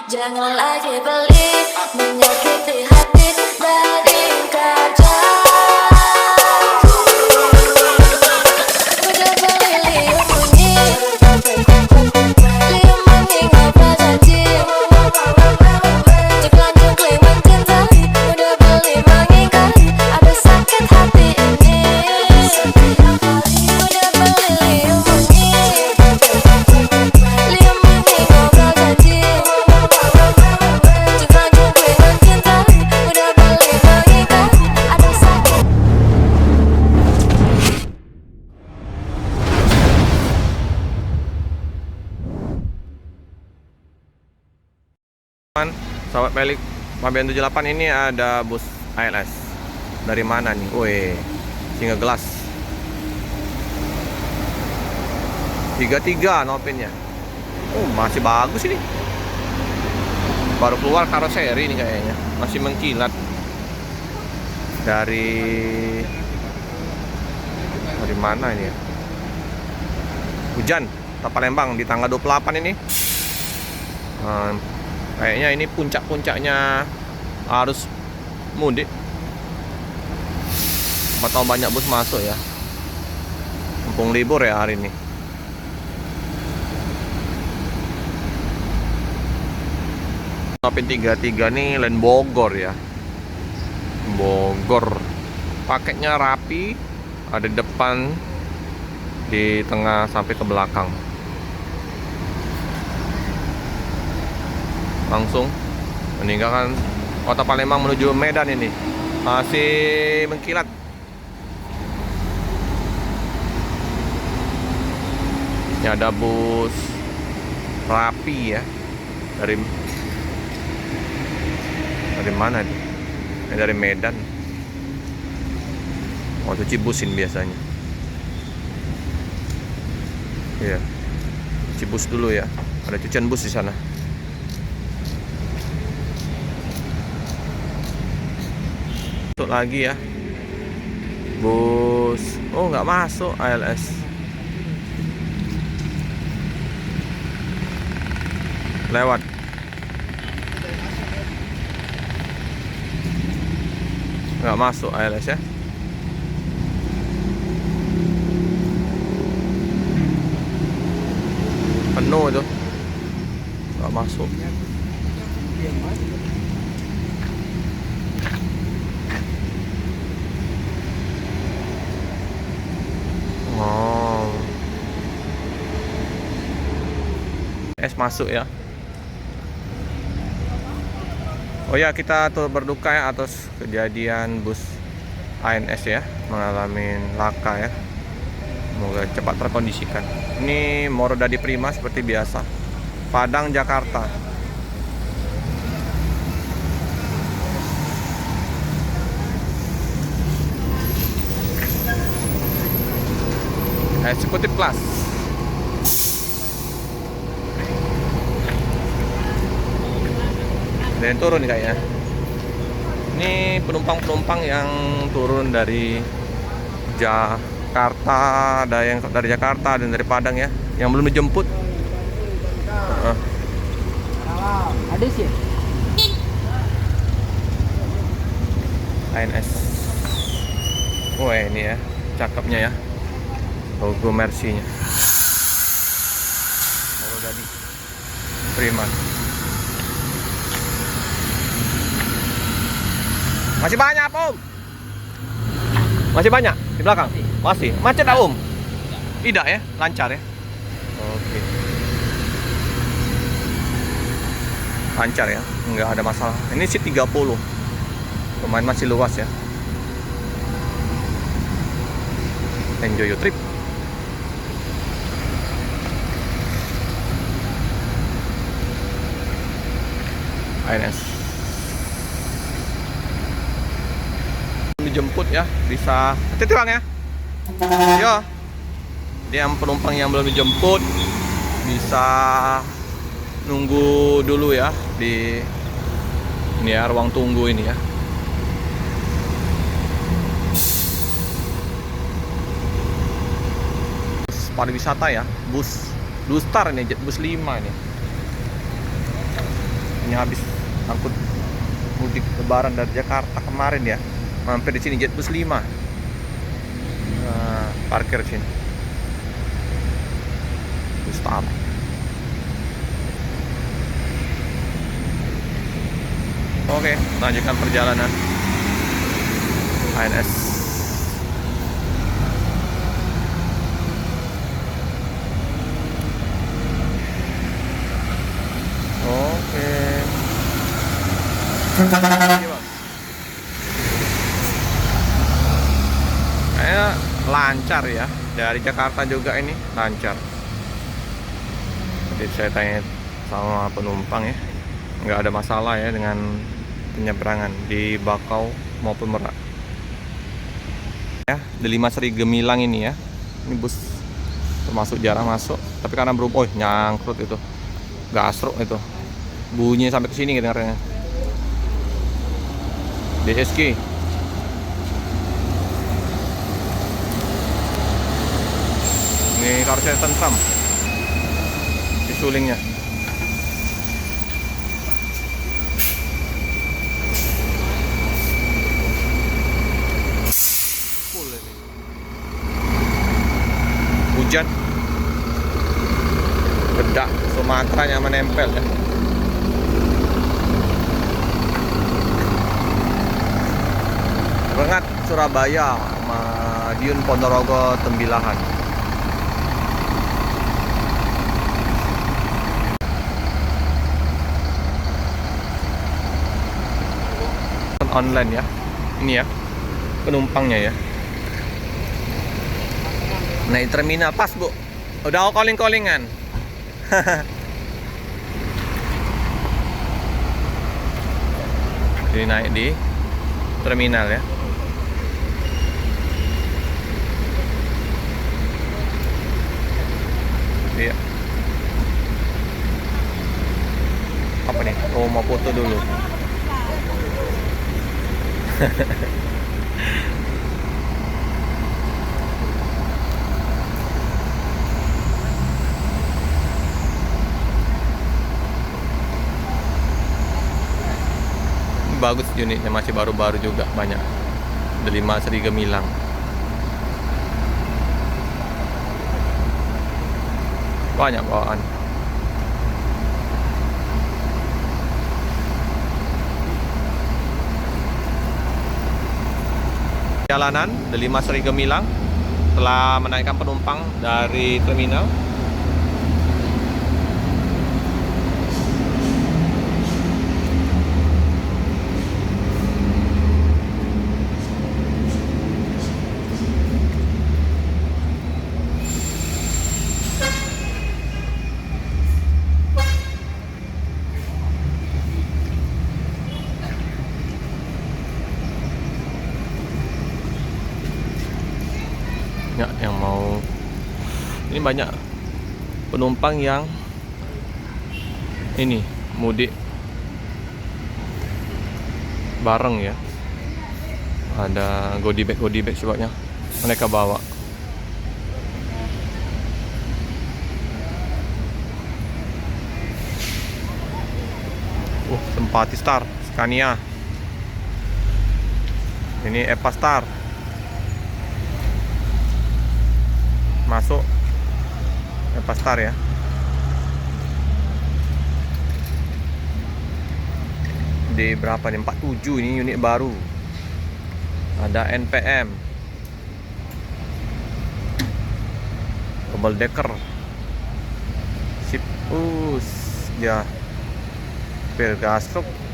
Jangan lagi beli menyakiti hati dari kaca. Udah beli liu bunyi, liu bunyi ngobrol janji, ceklan-cekli mencintai. Udah beli mengingkari, ada sakit hati ini. Udah beli liu bunyi, liu bunyi ngobrol janji, ceklan-cekli mencintai. Udah beli mengingkari, ada sakit. Sahabat Pelik Fabian 78, ini ada bus ALS. Dari mana nih? Woi, Singa Gelas 33 nopinnya. Oh, masih bagus ini. Baru keluar karoseri ini kayaknya. Masih mengkilat. Dari mana ini ya? Hujan, Kota Palembang di tanggal 28 ini. Kayaknya ini puncak-puncaknya arus mudik. Atau banyak bus masuk ya. Mumpung libur ya hari ini. Nopin 33 nih Land Bogor ya. Bogor. Paketnya rapi, ada di depan, di tengah sampai ke belakang. Langsung meninggalkan Kota Palembang menuju Medan ini. Masih mengkilat. Ini ada bus rapi ya. Dari mana nih? Ini dari Medan. Mau cuci busin biasanya. Iya. Cuci bus dulu ya. Ada cucian bus di sana. Masuk lagi ya bus. Oh, nggak masuk ALS. Lewat. Nggak masuk ALS ya. Penuh itu. Nggak masuk. Oh, es masuk ya. Oh ya, kita turut berduka ya atas kejadian bus ANS ya, mengalami laka ya. Semoga cepat terkondisikan. Ini Morodadi Prima seperti biasa, Padang, Jakarta. Eksekutif kelas. Ada yang turun kayaknya. Ini penumpang-penumpang yang turun dari Jakarta, ada yang dari Jakarta dan dari Padang ya, yang belum dijemput. Ada sih. ANS. Oh, ini ya, cakepnya ya. Logo Mercy-nya. Morodadi Prima. Masih banyak, Om. Masih banyak di belakang. Masih. Macet Om? Tidak ya, lancar ya. Oke. Lancar ya, nggak ada masalah. Ini sih 30. Lumayan masih luas ya. Enjoy your trip. ANS dijemput ya, bisa hati-hati Bang ya. Yo, dia yang penumpang yang belum dijemput bisa nunggu dulu ya di ini ya, ruang tunggu ini ya. Bus pariwisata ya, bus Blue Star ini, bus 5 ini. Ini habis angkut mudik lebaran dari Jakarta kemarin ya. Mampir di sini Jetbus 5. Nah, parkir sini. Star. Oke, lanjutkan perjalanan ANS. Oke. Kayaknya lancar ya, dari Jakarta juga ini lancar. Jadi saya tanya sama penumpang ya, nggak ada masalah ya dengan penyeberangan di Bakau maupun Merak. Ya, Delima Seri Gemilang ini ya, ini bus termasuk jarang masuk, tapi karena berhubung, nyangkrut itu, gasruk itu, bunyi sampai ke sini dengarnya. DSG. Ini harusnya tentram di sulingnya. Full ini. Hujan. Bedak Sumatera yang menempel ya. Rengat Surabaya, Madiun Ponorogo Tembilahan. Online ya, ini ya penumpangnya ya. Nah di terminal pas bu, udah calling-callingan. Jadi naik di terminal ya. Iya. Apa nih? Oh mau foto dulu. Bagus unitnya, masih baru-baru juga, banyak. Delima Seri Gemilang. Banyak bawaan. Jalanan Delima Seri Gemilang telah menaikkan penumpang dari terminal. Ya, yang mau ini banyak penumpang yang ini mudik bareng ya. Ada goodie bag sebabnya mereka bawa. Simpati Star Scania. Ini Epa Star. Masuk Epa Star ya. Di berapa nih? 47 ini unit baru. Ada NPM. Double decker. Sip ya. Bergasruk.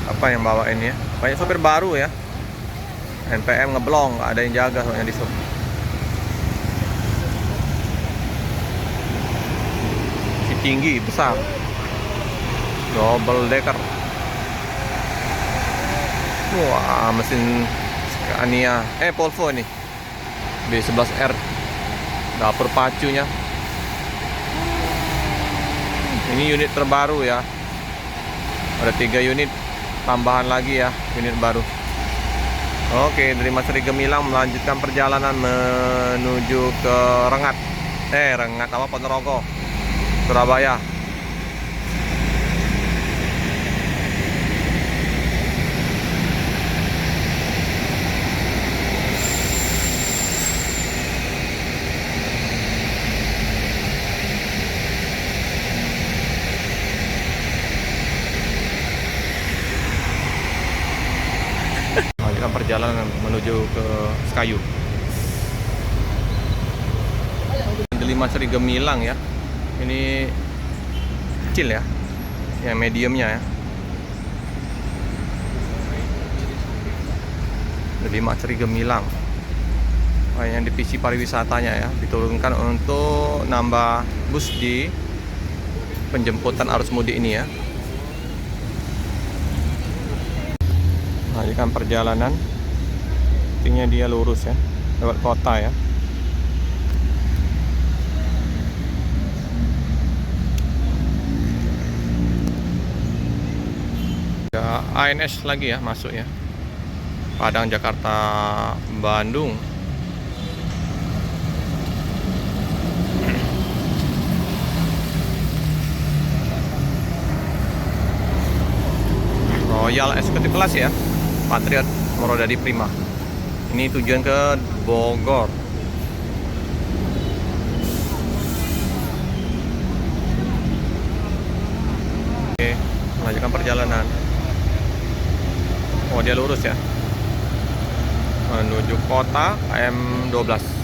Apa yang bawa ini ya? Banyak sopir baru ya. NPM ngeblong, nggak ada yang jaga soalnya di sub. Si tinggi, besar. Double decker. Wah, mesin Scania. Volvo nih. B11R. Dapur pacunya. Ini unit terbaru ya. Ada 3 unit tambahan lagi ya, unit baru. Oke, dari Masri Gemilang melanjutkan perjalanan menuju ke Rengat. Rengat apa? Ponorogo, Surabaya. Lanjutkan perjalanan menuju ke Sekayu. Delima Sri Gemilang ya. Ini kecil ya. Yang mediumnya ya. Delima Sri Gemilang. Yang divisi pariwisatanya ya, diturunkan untuk nambah bus di penjemputan arus mudik ini ya. Lanjutkan perjalanan, intinya dia lurus ya, lewat kota ya. Ada ANS lagi ya masuk ya, Padang, Jakarta, Bandung. Royal Executive Class ya, Patriot Morodadi Prima. Ini tujuan ke Bogor. Oke, lanjutkan perjalanan. Oh, dia lurus ya, menuju kota KM 12.